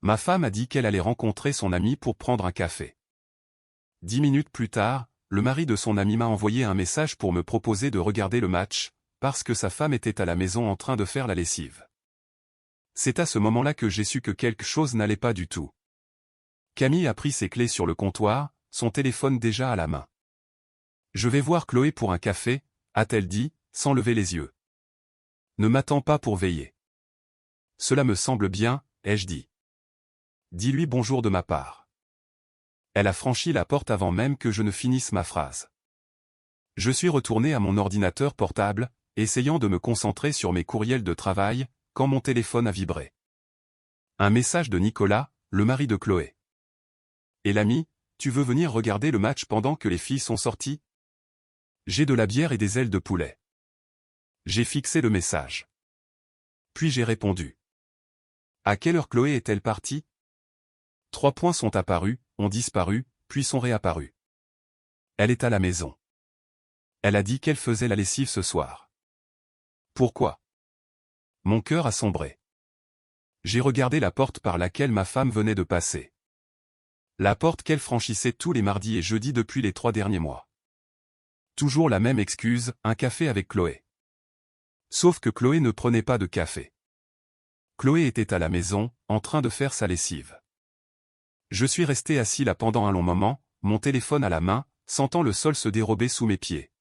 Ma femme a dit qu'elle allait rencontrer son ami pour prendre un café. 10 minutes plus tard, le mari de son ami m'a envoyé un message pour me proposer de regarder le match, parce que sa femme était à la maison en train de faire la lessive. C'est à ce moment-là que j'ai su que quelque chose n'allait pas du tout. Camille a pris ses clés sur le comptoir, son téléphone déjà à la main. « Je vais voir Chloé pour un café », a-t-elle dit, sans lever les yeux. « Ne m'attends pas pour veiller. »« Cela me semble bien, » ai-je dit. « Dis-lui bonjour de ma part. » Elle a franchi la porte avant même que je ne finisse ma phrase. Je suis retourné à mon ordinateur portable, essayant de me concentrer sur mes courriels de travail, quand mon téléphone a vibré. Un message de Nicolas, le mari de Chloé. « Et l'ami, tu veux venir regarder le match pendant que les filles sont sorties ? J'ai de la bière et des ailes de poulet. » J'ai fixé le message. Puis j'ai répondu. « À quelle heure Chloé est-elle partie ? » 3 points sont apparus, ont disparu, puis sont réapparus. Elle est à la maison. Elle a dit qu'elle faisait la lessive ce soir. Pourquoi ? Mon cœur a sombré. J'ai regardé la porte par laquelle ma femme venait de passer. La porte qu'elle franchissait tous les mardis et jeudis depuis les 3 derniers mois. Toujours la même excuse, un café avec Chloé. Sauf que Chloé ne prenait pas de café. Chloé était à la maison, en train de faire sa lessive. Je suis resté assis là pendant un long moment, mon téléphone à la main, sentant le sol se dérober sous mes pieds.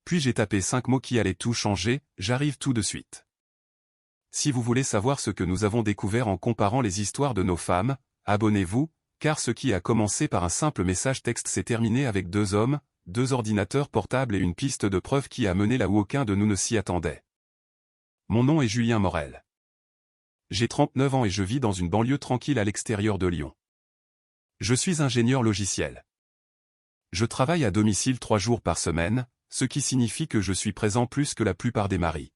Puis j'ai tapé 5 mots qui allaient tout changer, j'arrive tout de suite. Si vous voulez savoir ce que nous avons découvert en comparant les histoires de nos femmes, abonnez-vous, car ce qui a commencé par un simple message texte s'est terminé avec 2 hommes, 2 ordinateurs portables et une piste de preuve qui a mené là où aucun de nous ne s'y attendait. Mon nom est Julien Morel. J'ai 39 ans et je vis dans une banlieue tranquille à l'extérieur de Lyon. Je suis ingénieur logiciel. Je travaille à domicile 3 jours par semaine, ce qui signifie que je suis présent plus que la plupart des maris.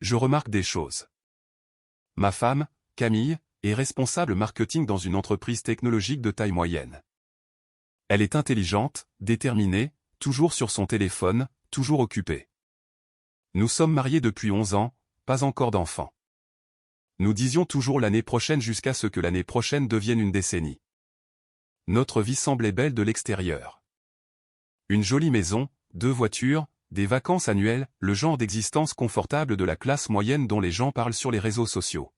Je remarque des choses. Ma femme, Camille, est responsable marketing dans une entreprise technologique de taille moyenne. Elle est intelligente, déterminée, toujours sur son téléphone, toujours occupée. Nous sommes mariés depuis 11 ans, pas encore d'enfants. Nous disions toujours l'année prochaine jusqu'à ce que l'année prochaine devienne une décennie. Notre vie semblait belle de l'extérieur. Une jolie maison, 2 voitures, des vacances annuelles, le genre d'existence confortable de la classe moyenne dont les gens parlent sur les réseaux sociaux.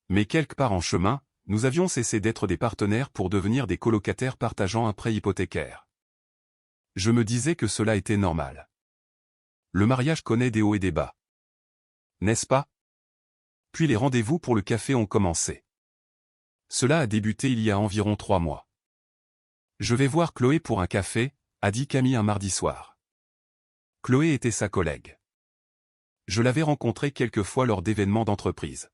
Mais quelque part en chemin, nous avions cessé d'être des partenaires pour devenir des colocataires partageant un prêt hypothécaire. Je me disais que cela était normal. Le mariage connaît des hauts et des bas. N'est-ce pas ? Puis les rendez-vous pour le café ont commencé. Cela a débuté il y a environ 3 mois. Je vais voir Chloé pour un café, a dit Camille un mardi soir. Chloé était sa collègue. Je l'avais rencontrée quelques fois lors d'événements d'entreprise.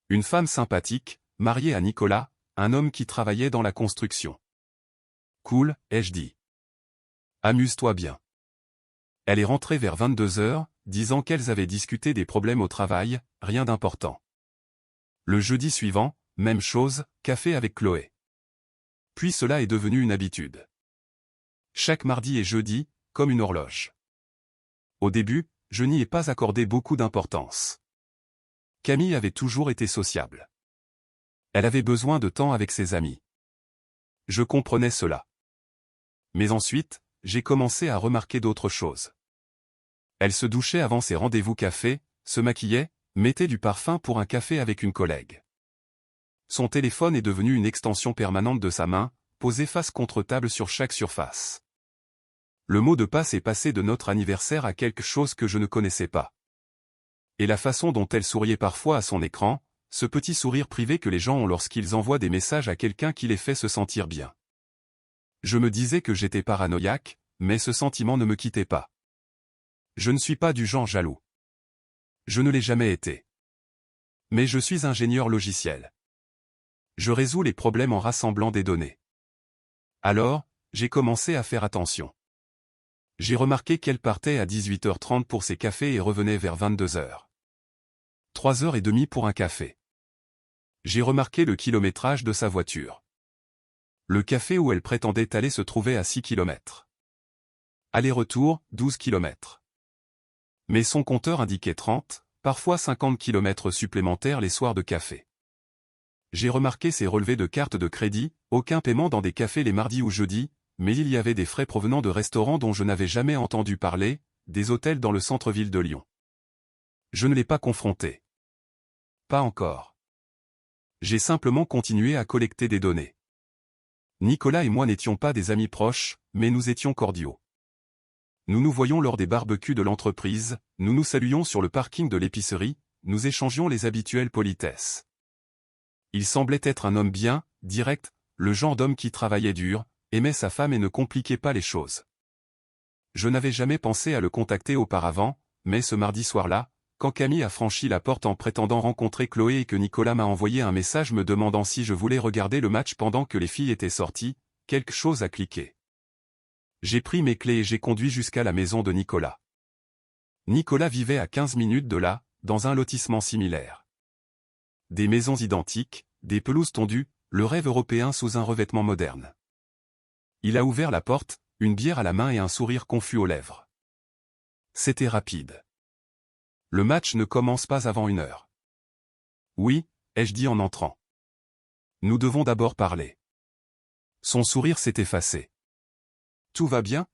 Une femme sympathique, mariée à Nicolas, un homme qui travaillait dans la construction. Cool, ai-je dit. Amuse-toi bien. Elle est rentrée vers 22 heures, disant qu'elles avaient discuté des problèmes au travail, rien d'important. Le jeudi suivant, même chose, café avec Chloé. Puis cela est devenu une habitude. Chaque mardi et jeudi, comme une horloge. Au début, je n'y ai pas accordé beaucoup d'importance. Camille avait toujours été sociable. Elle avait besoin de temps avec ses amis. Je comprenais cela. Mais ensuite, j'ai commencé à remarquer d'autres choses. Elle se douchait avant ses rendez-vous café, se maquillait, mettait du parfum pour un café avec une collègue. Son téléphone est devenu une extension permanente de sa main, posée face contre table sur chaque surface. Le mot de passe est passé de notre anniversaire à quelque chose que je ne connaissais pas. Et la façon dont elle souriait parfois à son écran, ce petit sourire privé que les gens ont lorsqu'ils envoient des messages à quelqu'un qui les fait se sentir bien. Je me disais que j'étais paranoïaque, mais ce sentiment ne me quittait pas. Je ne suis pas du genre jaloux. Je ne l'ai jamais été. Mais je suis ingénieur logiciel. Je résous les problèmes en rassemblant des données. Alors, j'ai commencé à faire attention. J'ai remarqué qu'elle partait à 18h30 pour ses cafés et revenait vers 22h. 3h30 pour un café. J'ai remarqué le kilométrage de sa voiture. Le café où elle prétendait aller se trouvait à 6 km. Aller-retour, 12 km. Mais son compteur indiquait 30, parfois 50 km supplémentaires les soirs de café. J'ai remarqué ces relevés de cartes de crédit, aucun paiement dans des cafés les mardis ou jeudis, mais il y avait des frais provenant de restaurants dont je n'avais jamais entendu parler, des hôtels dans le centre-ville de Lyon. Je ne l'ai pas confronté. Pas encore. J'ai simplement continué à collecter des données. Nicolas et moi n'étions pas des amis proches, mais nous étions cordiaux. Nous nous voyions lors des barbecues de l'entreprise, nous nous saluions sur le parking de l'épicerie, nous échangions les habituelles politesses. Il semblait être un homme bien, direct, le genre d'homme qui travaillait dur, aimait sa femme et ne compliquait pas les choses. Je n'avais jamais pensé à le contacter auparavant, mais ce mardi soir-là, quand Camille a franchi la porte en prétendant rencontrer Chloé et que Nicolas m'a envoyé un message me demandant si je voulais regarder le match pendant que les filles étaient sorties, quelque chose a cliqué. J'ai pris mes clés et j'ai conduit jusqu'à la maison de Nicolas. Nicolas vivait à 15 minutes de là, dans un lotissement similaire. Des maisons identiques, des pelouses tondues, le rêve européen sous un revêtement moderne. Il a ouvert la porte, une bière à la main et un sourire confus aux lèvres. C'était rapide. Le match ne commence pas avant 1 heure. Oui, ai-je dit en entrant. Nous devons d'abord parler. Son sourire s'est effacé. Tout va bien?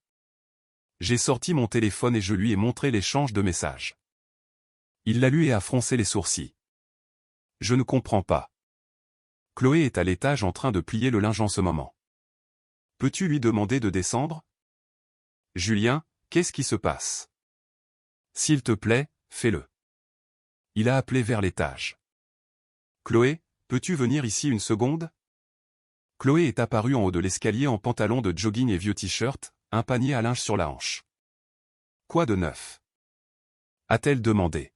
J'ai sorti mon téléphone et je lui ai montré l'échange de messages. Il l'a lu et a froncé les sourcils. Je ne comprends pas. Chloé est à l'étage en train de plier le linge en ce moment. Peux-tu lui demander de descendre? Julien, qu'est-ce qui se passe? S'il te plaît, fais-le. Il a appelé vers l'étage. Chloé, peux-tu venir ici une seconde? Chloé est apparue en haut de l'escalier en pantalon de jogging et vieux t-shirt, un panier à linge sur la hanche. Quoi de neuf? A-t-elle demandé.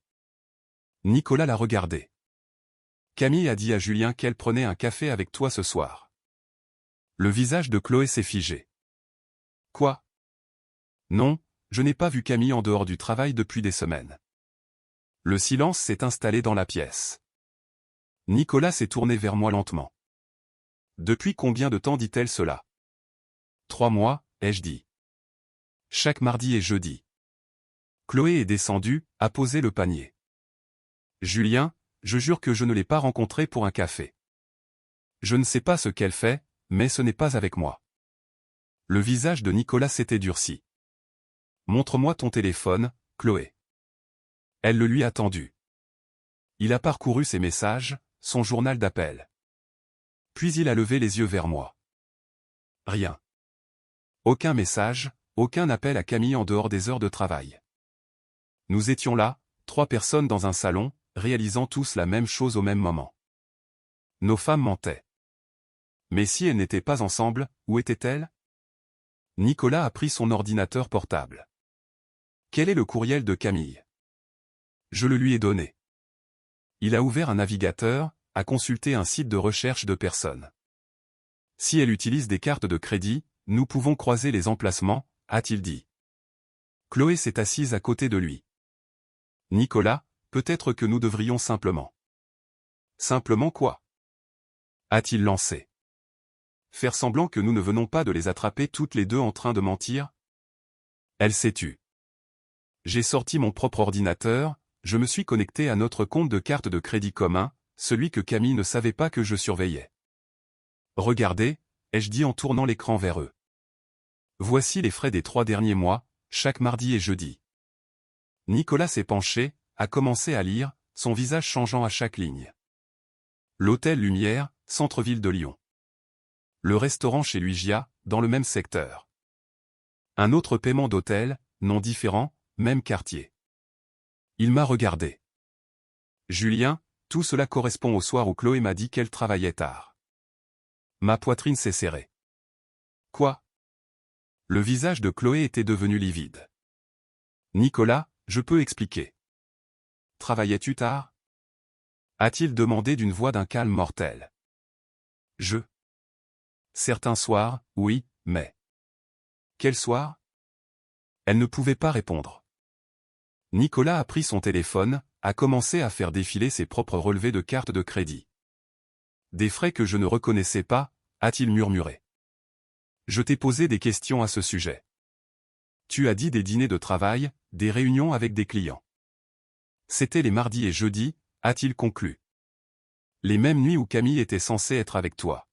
Nicolas l'a regardé. Camille a dit à Julien qu'elle prenait un café avec toi ce soir. Le visage de Chloé s'est figé. Quoi? Non, je n'ai pas vu Camille en dehors du travail depuis des semaines. Le silence s'est installé dans la pièce. Nicolas s'est tourné vers moi lentement. Depuis combien de temps dit-elle cela? 3 mois, ai-je dit. Chaque mardi et jeudi. Chloé est descendue, a posé le panier. Julien, je jure que je ne l'ai pas rencontrée pour un café. Je ne sais pas ce qu'elle fait, mais ce n'est pas avec moi. Le visage de Nicolas s'était durci. Montre-moi ton téléphone, Chloé. Elle le lui a tendu. Il a parcouru ses messages, son journal d'appel. Puis il a levé les yeux vers moi. Rien. Aucun message, aucun appel à Camille en dehors des heures de travail. Nous étions là, 3 personnes dans un salon, réalisant tous la même chose au même moment. Nos femmes mentaient. Mais si elles n'étaient pas ensemble, où étaient-elles? Nicolas a pris son ordinateur portable. Quel est le courriel de Camille? Je le lui ai donné. Il a ouvert un navigateur, a consulté un site de recherche de personnes. Si elle utilise des cartes de crédit, nous pouvons croiser les emplacements, a-t-il dit. Chloé s'est assise à côté de lui. Nicolas, peut-être que nous devrions simplement. Simplement quoi? A-t-il lancé. Faire semblant que nous ne venons pas de les attraper toutes les deux en train de mentir? Elle s'est tue. J'ai sorti mon propre ordinateur, je me suis connecté à notre compte de carte de crédit commun, celui que Camille ne savait pas que je surveillais. Regardez, ai-je dit en tournant l'écran vers eux. Voici les frais des 3 derniers mois, chaque mardi et jeudi. Nicolas s'est penché, a commencé à lire, son visage changeant à chaque ligne. L'hôtel Lumière, centre-ville de Lyon. Le restaurant chez Luigia, dans le même secteur. Un autre paiement d'hôtel, nom différent, même quartier. Il m'a regardé. Julien, tout cela correspond au soir où Chloé m'a dit qu'elle travaillait tard. Ma poitrine s'est serrée. Quoi? Le visage de Chloé était devenu livide. Nicolas, je peux expliquer. Travaillais-tu tard? A-t-il demandé d'une voix d'un calme mortel. Certains soirs, oui, mais... Quel soir? Elle ne pouvait pas répondre. Nicolas a pris son téléphone, a commencé à faire défiler ses propres relevés de cartes de crédit. Des frais que je ne reconnaissais pas, a-t-il murmuré. Je t'ai posé des questions à ce sujet. Tu as dit des dîners de travail, des réunions avec des clients. C'était les mardis et jeudis, a-t-il conclu. Les mêmes nuits où Camille était censée être avec toi.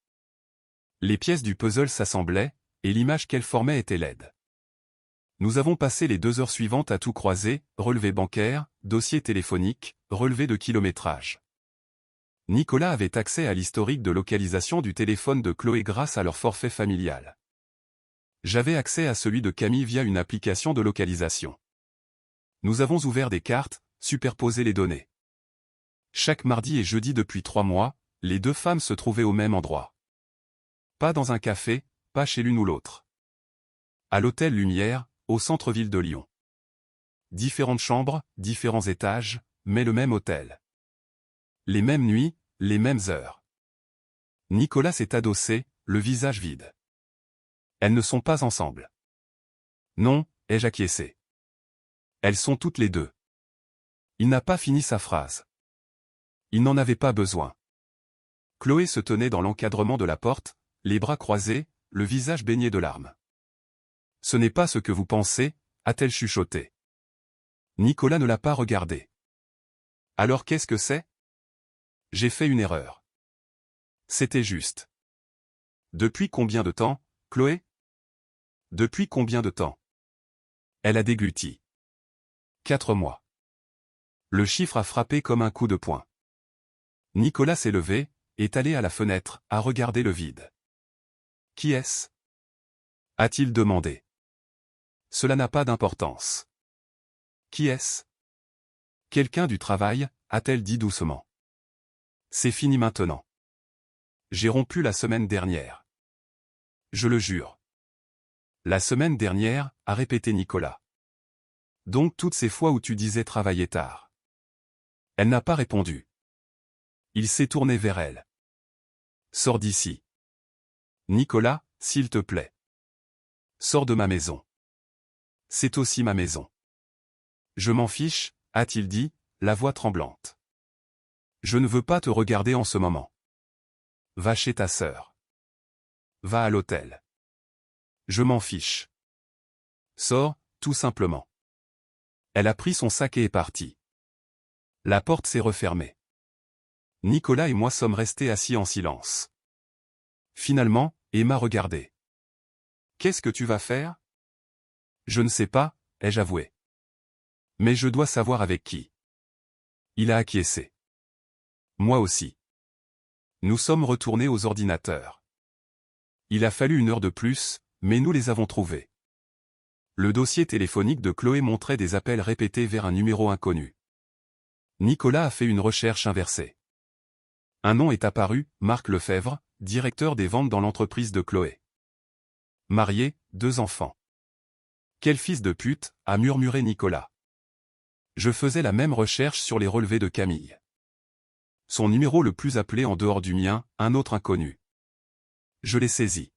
Les pièces du puzzle s'assemblaient, et l'image qu'elle formait était laide. Nous avons passé les 2 heures suivantes à tout croiser, relevé bancaire, dossier téléphonique, relevé de kilométrage. Nicolas avait accès à l'historique de localisation du téléphone de Chloé grâce à leur forfait familial. J'avais accès à celui de Camille via une application de localisation. Nous avons ouvert des cartes, superposé les données. Chaque mardi et jeudi depuis 3 mois, les 2 femmes se trouvaient au même endroit. Pas dans un café, pas chez l'une ou l'autre. À l'hôtel Lumière, au centre-ville de Lyon. Différentes chambres, différents étages, mais le même hôtel. Les mêmes nuits, les mêmes heures. Nicolas s'est adossé, le visage vide. Elles ne sont pas ensemble. Non, ai-je acquiescé. Elles sont toutes les 2. Il n'a pas fini sa phrase. Il n'en avait pas besoin. Chloé se tenait dans l'encadrement de la porte, les bras croisés, le visage baigné de larmes. Ce n'est pas ce que vous pensez, a-t-elle chuchoté. Nicolas ne l'a pas regardé. Alors qu'est-ce que c'est? J'ai fait une erreur. C'était juste. Depuis combien de temps, Chloé? Depuis combien de temps? Elle a dégluti. 4 mois. Le chiffre a frappé comme un coup de poing. Nicolas s'est levé, est allé à la fenêtre, a regardé le vide. Qui est-ce? A-t-il demandé. Cela n'a pas d'importance. Qui est-ce? Quelqu'un du travail, a-t-elle dit doucement. C'est fini maintenant. J'ai rompu la semaine dernière. Je le jure. La semaine dernière, a répété Nicolas. Donc toutes ces fois où tu disais travailler tard. Elle n'a pas répondu. Il s'est tourné vers elle. Sors d'ici. Nicolas, s'il te plaît. Sors de ma maison. C'est aussi ma maison. Je m'en fiche, a-t-il dit, la voix tremblante. Je ne veux pas te regarder en ce moment. Va chez ta sœur. Va à l'hôtel. Je m'en fiche. Sors, tout simplement. Elle a pris son sac et est partie. La porte s'est refermée. Nicolas et moi sommes restés assis en silence. Finalement, Emma regardait. Qu'est-ce que tu vas faire? Je ne sais pas, ai-je avoué. Mais je dois savoir avec qui. Il a acquiescé. Moi aussi. Nous sommes retournés aux ordinateurs. Il a fallu 1 heure de plus, mais nous les avons trouvés. Le dossier téléphonique de Chloé montrait des appels répétés vers un numéro inconnu. Nicolas a fait une recherche inversée. Un nom est apparu, Marc Lefebvre, directeur des ventes dans l'entreprise de Chloé. Marié, 2 enfants. Quel fils de pute, a murmuré Nicolas. Je faisais la même recherche sur les relevés de Camille. Son numéro le plus appelé en dehors du mien, un autre inconnu. Je l'ai saisi.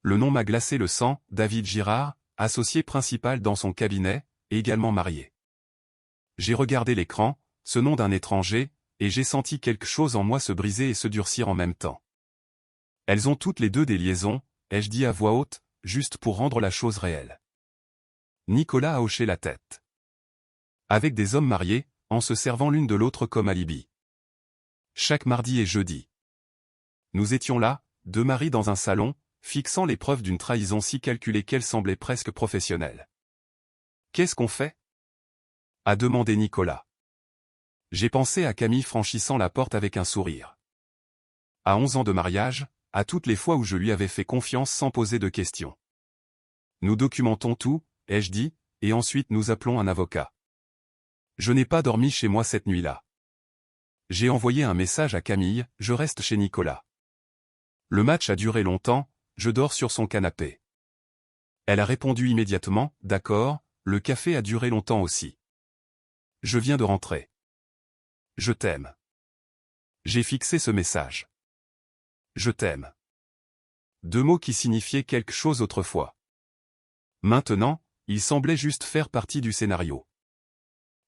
Le nom m'a glacé le sang, David Girard, associé principal dans son cabinet, également marié. J'ai regardé l'écran, ce nom d'un étranger, et j'ai senti quelque chose en moi se briser et se durcir en même temps. Elles ont toutes les 2 des liaisons, ai-je dit à voix haute, juste pour rendre la chose réelle. Nicolas a hoché la tête. Avec des hommes mariés, en se servant l'une de l'autre comme alibi. Chaque mardi et jeudi. Nous étions là, 2 maris dans un salon, fixant les preuves d'une trahison si calculée qu'elle semblait presque professionnelle. Qu'est-ce qu'on fait? A demandé Nicolas. J'ai pensé à Camille franchissant la porte avec un sourire. À 11 ans de mariage, à toutes les fois où je lui avais fait confiance sans poser de questions. Nous documentons tout, ai-je dit, et ensuite nous appelons un avocat. Je n'ai pas dormi chez moi cette nuit-là. J'ai envoyé un message à Camille, je reste chez Nicolas. Le match a duré longtemps, je dors sur son canapé. Elle a répondu immédiatement, d'accord, le café a duré longtemps aussi. Je viens de rentrer. Je t'aime. J'ai fixé ce message. Je t'aime. 2 mots qui signifiaient quelque chose autrefois. Maintenant, ils semblaient juste faire partie du scénario.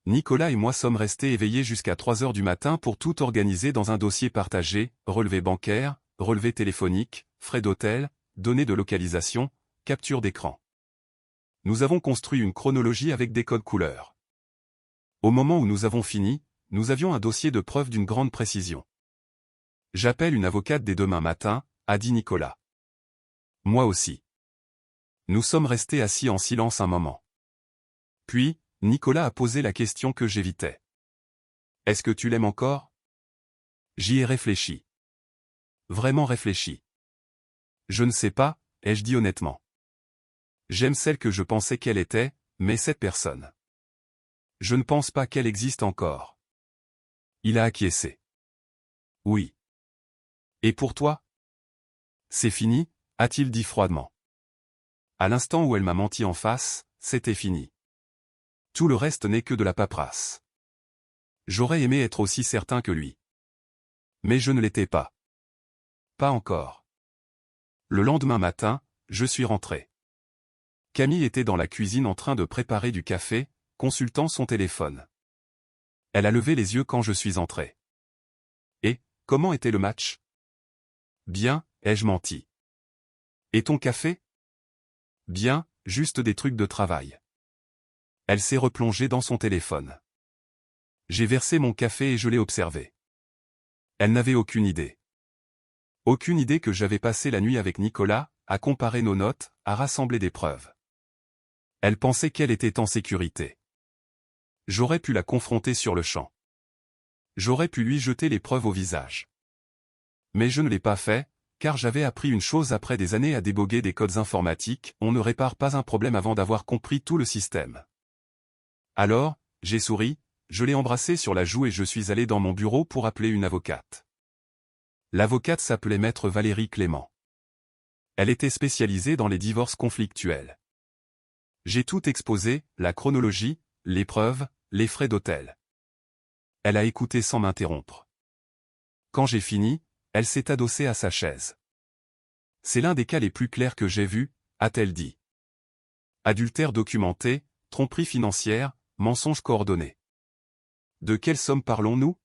Nicolas et moi sommes restés éveillés jusqu'à 3 heures du matin pour tout organiser dans un dossier partagé, relevé bancaire, relevé téléphonique, frais d'hôtel, données de localisation, capture d'écran. Nous avons construit une chronologie avec des codes couleurs. Au moment où nous avons fini, nous avions un dossier de preuve d'une grande précision. J'appelle une avocate dès demain matin, a dit Nicolas. Moi aussi. Nous sommes restés assis en silence un moment. Puis, Nicolas a posé la question que j'évitais. Est-ce que tu l'aimes encore? J'y ai réfléchi. Vraiment réfléchi. Je ne sais pas, ai-je dit honnêtement. J'aime celle que je pensais qu'elle était, mais cette personne. Je ne pense pas qu'elle existe encore. Il a acquiescé. Oui. Et pour toi? C'est fini, a-t-il dit froidement. À l'instant où elle m'a menti en face, c'était fini. Tout le reste n'est que de la paperasse. J'aurais aimé être aussi certain que lui. Mais je ne l'étais pas. Pas encore. Le lendemain matin, je suis rentré. Camille était dans la cuisine en train de préparer du café, consultant son téléphone. Elle a levé les yeux quand je suis entré. Et, comment était le match? Bien, ai-je menti. Et ton café? Bien, juste des trucs de travail. Elle s'est replongée dans son téléphone. J'ai versé mon café et je l'ai observé. Elle n'avait aucune idée. Aucune idée que j'avais passé la nuit avec Nicolas, à comparer nos notes, à rassembler des preuves. Elle pensait qu'elle était en sécurité. J'aurais pu la confronter sur le champ. J'aurais pu lui jeter les preuves au visage. Mais je ne l'ai pas fait, car j'avais appris une chose après des années à déboguer des codes informatiques, on ne répare pas un problème avant d'avoir compris tout le système. Alors, j'ai souri, je l'ai embrassée sur la joue et je suis allé dans mon bureau pour appeler une avocate. L'avocate s'appelait Maître Valérie Clément. Elle était spécialisée dans les divorces conflictuels. J'ai tout exposé, la chronologie, les preuves, les frais d'hôtel. Elle a écouté sans m'interrompre. Quand j'ai fini, elle s'est adossée à sa chaise. C'est l'un des cas les plus clairs que j'ai vus, a-t-elle dit. Adultère documenté, tromperie financière, mensonge coordonné. De quelle somme parlons-nous?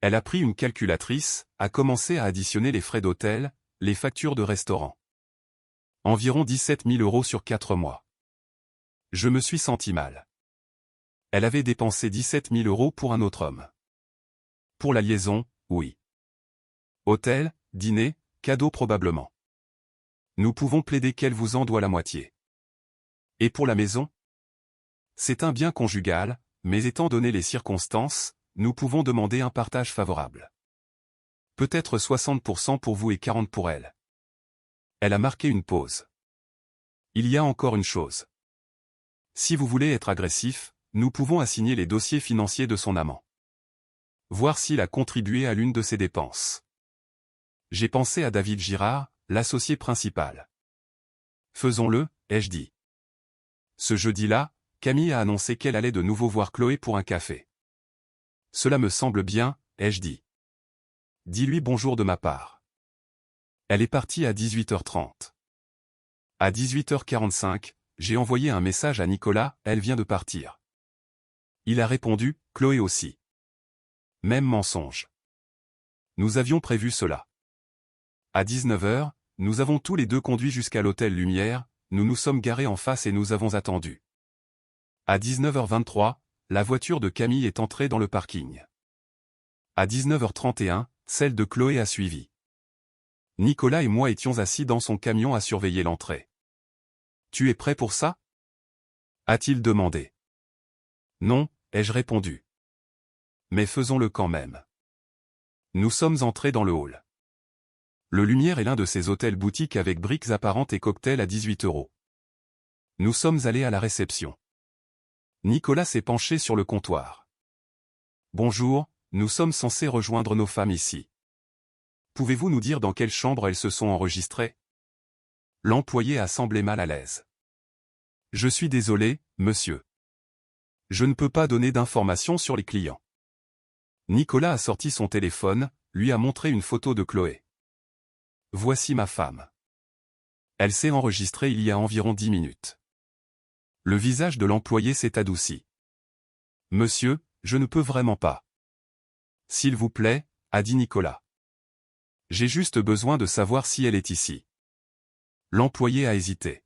Elle a pris une calculatrice, a commencé à additionner les frais d'hôtel, les factures de restaurant. Environ 17 000 € sur 4 mois. Je me suis senti mal. Elle avait dépensé 17 000 € pour un autre homme. Pour la liaison, oui. Hôtel, dîner, cadeau probablement. Nous pouvons plaider qu'elle vous en doit la moitié. Et pour la maison? C'est un bien conjugal, mais étant donné les circonstances, nous pouvons demander un partage favorable. Peut-être 60% pour vous et 40% pour elle. Elle a marqué une pause. Il y a encore une chose. Si vous voulez être agressif, nous pouvons assigner les dossiers financiers de son amant. Voir s'il a contribué à l'une de ses dépenses. J'ai pensé à David Girard, l'associé principal. Faisons-le, ai-je dit. Ce jeudi-là, Camille a annoncé qu'elle allait de nouveau voir Chloé pour un café. Cela me semble bien, ai-je dit. Dis-lui bonjour de ma part. Elle est partie à 18h30. À 18h45, j'ai envoyé un message à Nicolas, elle vient de partir. Il a répondu, Chloé aussi. Même mensonge. Nous avions prévu cela. À 19h, nous avons tous les deux conduit jusqu'à l'hôtel Lumière, nous nous sommes garés en face et nous avons attendu. À 19h23, la voiture de Camille est entrée dans le parking. À 19h31, celle de Chloé a suivi. Nicolas et moi étions assis dans son camion à surveiller l'entrée. Tu es prêt pour ça? A-t-il demandé. Non, ai-je répondu. Mais faisons-le quand même. Nous sommes entrés dans le hall. Le Lumière est l'un de ces hôtels boutiques avec briques apparentes et cocktails à 18 €. Nous sommes allés à la réception. Nicolas s'est penché sur le comptoir. Bonjour, nous sommes censés rejoindre nos femmes ici. Pouvez-vous nous dire dans quelle chambre elles se sont enregistrées? L'employé a semblé mal à l'aise. Je suis désolé, monsieur. Je ne peux pas donner d'informations sur les clients. Nicolas a sorti son téléphone, lui a montré une photo de Chloé. Voici ma femme. Elle s'est enregistrée il y a environ 10 minutes. Le visage de l'employé s'est adouci. Monsieur, je ne peux vraiment pas. S'il vous plaît, a dit Nicolas. J'ai juste besoin de savoir si elle est ici. L'employé a hésité.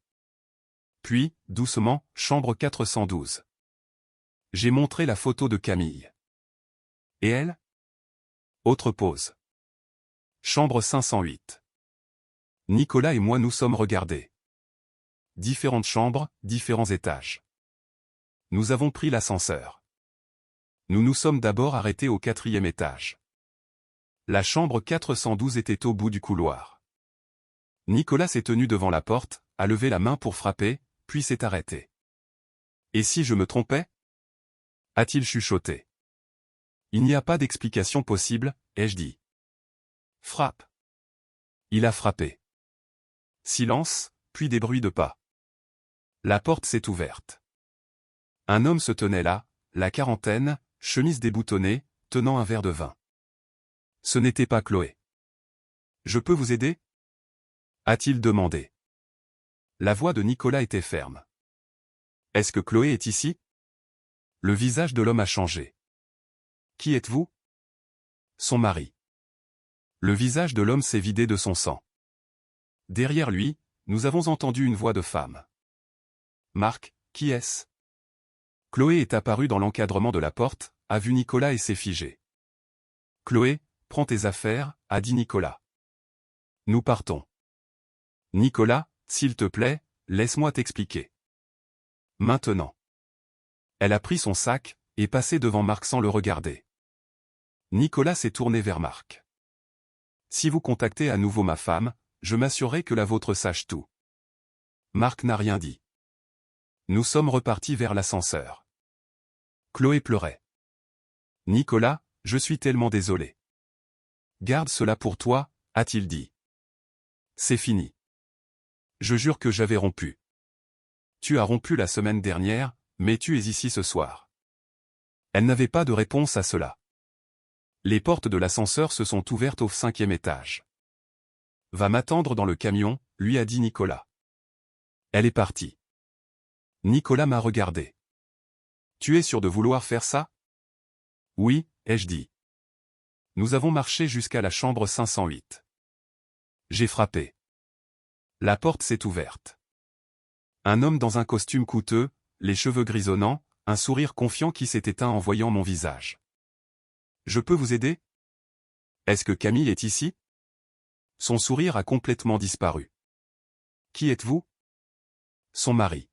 Puis, doucement, chambre 412. J'ai montré la photo de Camille. Et elle? Autre pause. Chambre 508. Nicolas et moi nous sommes regardés. Différentes chambres, différents étages. Nous avons pris l'ascenseur. Nous nous sommes d'abord arrêtés au 4e étage. La chambre 412 était au bout du couloir. Nicolas s'est tenu devant la porte, a levé la main pour frapper, puis s'est arrêté. « Et si je me trompais » a-t-il chuchoté. « Il n'y a pas d'explication possible, ai-je dit. »« Frappe !» Il a frappé. Silence, puis des bruits de pas. La porte s'est ouverte. Un homme se tenait là, la quarantaine, chemise déboutonnée, tenant un verre de vin. Ce n'était pas Chloé. « Je peux vous aider » a-t-il demandé. La voix de Nicolas était ferme. « Est-ce que Chloé est ici » Le visage de l'homme a changé. « Qui êtes-vous » Son mari. Le visage de l'homme s'est vidé de son sang. Derrière lui, nous avons entendu une voix de femme. « Marc, qui est-ce » Chloé est apparue dans l'encadrement de la porte, a vu Nicolas et s'est figée. « Chloé, prends tes affaires » a dit Nicolas. « Nous partons. » « Nicolas, s'il te plaît, laisse-moi t'expliquer. » Maintenant. Elle a pris son sac, et passé devant Marc sans le regarder. Nicolas s'est tourné vers Marc. « Si vous contactez à nouveau ma femme, je m'assurerai que la vôtre sache tout. » Marc n'a rien dit. Nous sommes repartis vers l'ascenseur. Chloé pleurait. « Nicolas, je suis tellement désolé. »« Garde cela pour toi, » a-t-il dit. « C'est fini. Je jure que j'avais rompu. » « Tu as rompu la semaine dernière, mais tu es ici ce soir. » Elle n'avait pas de réponse à cela. Les portes de l'ascenseur se sont ouvertes au 5e étage. « Va m'attendre dans le camion, » lui a dit Nicolas. Elle est partie. Nicolas m'a regardé. « Tu es sûr de vouloir faire ça ?» « Oui, ai-je dit. » Nous avons marché jusqu'à la chambre 508. J'ai frappé. La porte s'est ouverte. Un homme dans un costume coûteux, les cheveux grisonnants, un sourire confiant qui s'est éteint en voyant mon visage. « Je peux vous aider ? Est-ce que Camille est ici ?» Son sourire a complètement disparu. « Qui êtes-vous » Son mari.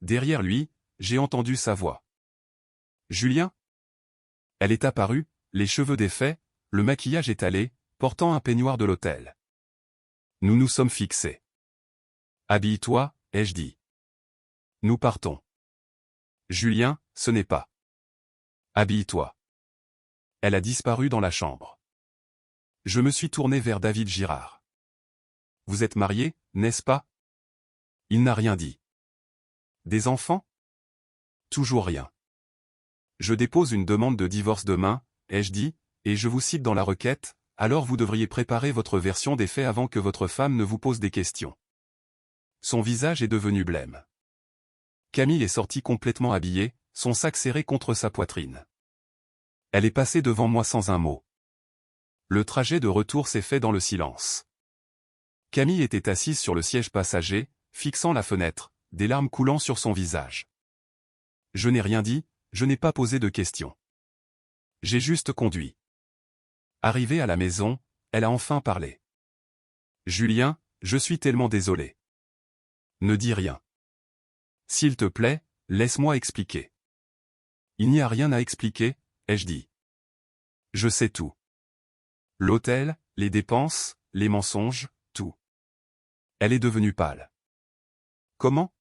Derrière lui, j'ai entendu sa voix. « Julien ?» Elle est apparue, les cheveux défaits, le maquillage étalé, portant un peignoir de l'hôtel. Nous nous sommes fixés. « Habille-toi » ai-je dit. Nous partons. Julien, ce n'est pas. Habille-toi. Elle a disparu dans la chambre. Je me suis tourné vers David Girard. Vous êtes marié, n'est-ce pas? Il n'a rien dit. Des enfants? Toujours rien. Je dépose une demande de divorce demain, ai-je dit, et je vous cite dans la requête, alors vous devriez préparer votre version des faits avant que votre femme ne vous pose des questions. Son visage est devenu blême. Camille est sortie complètement habillée, son sac serré contre sa poitrine. Elle est passée devant moi sans un mot. Le trajet de retour s'est fait dans le silence. Camille était assise sur le siège passager, fixant la fenêtre, des larmes coulant sur son visage. Je n'ai rien dit, je n'ai pas posé de questions. J'ai juste conduit. Arrivée à la maison, elle a enfin parlé. Julien, je suis tellement désolé. Ne dis rien. S'il te plaît, laisse-moi expliquer. Il n'y a rien à expliquer, ai-je dit. Je sais tout. L'hôtel, les dépenses, les mensonges, tout. Elle est devenue pâle. Comment?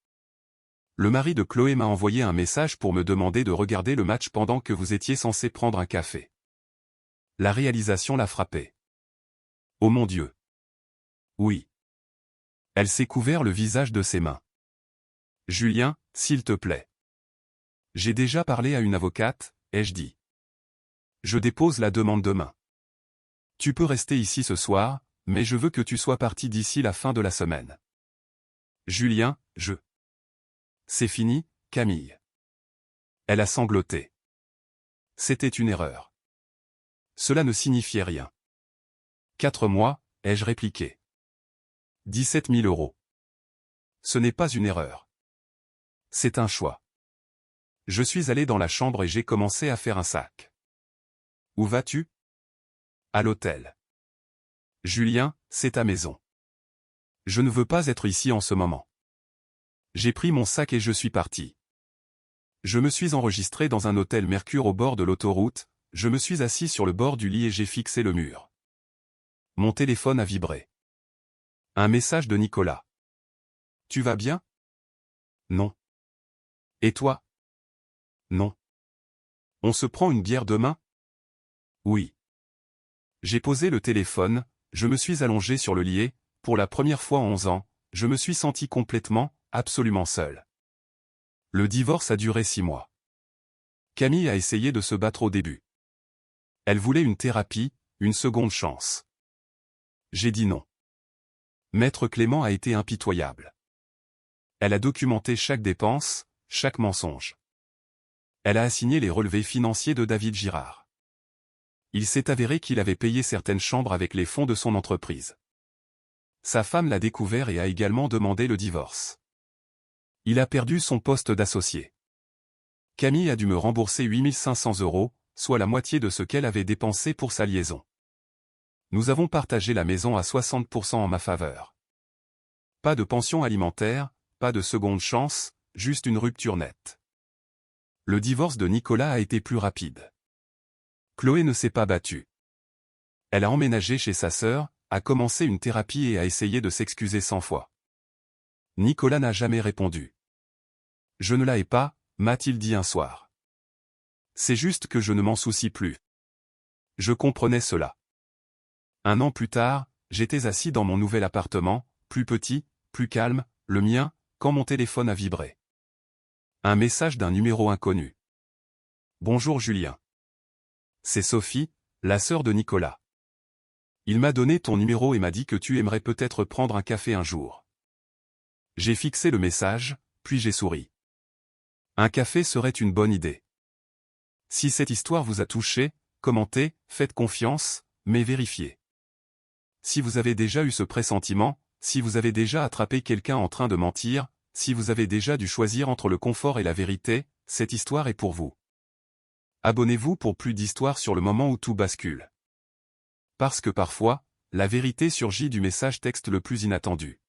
Le mari de Chloé m'a envoyé un message pour me demander de regarder le match pendant que vous étiez censé prendre un café. La réalisation l'a frappée. Oh mon Dieu. Oui. Elle s'est couvert le visage de ses mains. Julien, s'il te plaît. J'ai déjà parlé à une avocate, ai-je dit. Je dépose la demande demain. Tu peux rester ici ce soir, mais je veux que tu sois parti d'ici la fin de la semaine. Julien, C'est fini, Camille. Elle a sangloté. C'était une erreur. Cela ne signifiait rien. 4 mois, ai-je répliqué. 17 000 euros. Ce n'est pas une erreur. C'est un choix. Je suis allé dans la chambre et j'ai commencé à faire un sac. Où vas-tu? À l'hôtel. Julien, c'est ta maison. Je ne veux pas être ici en ce moment. J'ai pris mon sac et je suis parti. Je me suis enregistré dans un hôtel Mercure au bord de l'autoroute, je me suis assis sur le bord du lit et j'ai fixé le mur. Mon téléphone a vibré. Un message de Nicolas. Tu vas bien? Non. Et toi? Non. On se prend une bière demain? Oui. J'ai posé le téléphone, je me suis allongé sur le lit et, pour la première fois en 11 ans, je me suis senti complètement, absolument seul. Le divorce a duré 6 mois. Camille a essayé de se battre au début. Elle voulait une thérapie, une seconde chance. J'ai dit non. Maître Clément a été impitoyable. Elle a documenté chaque dépense, chaque mensonge. Elle a assigné les relevés financiers de David Girard. Il s'est avéré qu'il avait payé certaines chambres avec les fonds de son entreprise. Sa femme l'a découvert et a également demandé le divorce. Il a perdu son poste d'associé. Camille a dû me rembourser 8 500 €, soit la moitié de ce qu'elle avait dépensé pour sa liaison. Nous avons partagé la maison à 60% en ma faveur. Pas de pension alimentaire, pas de seconde chance, juste une rupture nette. Le divorce de Nicolas a été plus rapide. Chloé ne s'est pas battue. Elle a emménagé chez sa sœur, a commencé une thérapie et a essayé de s'excuser 100 fois. Nicolas n'a jamais répondu. Je ne la hais pas, m'a-t-il dit un soir. C'est juste que je ne m'en soucie plus. Je comprenais cela. 1 an plus tard, j'étais assis dans mon nouvel appartement, plus petit, plus calme, le mien, quand mon téléphone a vibré. Un message d'un numéro inconnu. Bonjour Julien. C'est Sophie, la sœur de Nicolas. Il m'a donné ton numéro et m'a dit que tu aimerais peut-être prendre un café un jour. J'ai fixé le message, puis j'ai souri. Un café serait une bonne idée. Si cette histoire vous a touché, commentez, faites confiance, mais vérifiez. Si vous avez déjà eu ce pressentiment, si vous avez déjà attrapé quelqu'un en train de mentir, si vous avez déjà dû choisir entre le confort et la vérité, cette histoire est pour vous. Abonnez-vous pour plus d'histoires sur le moment où tout bascule. Parce que parfois, la vérité surgit du message texte le plus inattendu.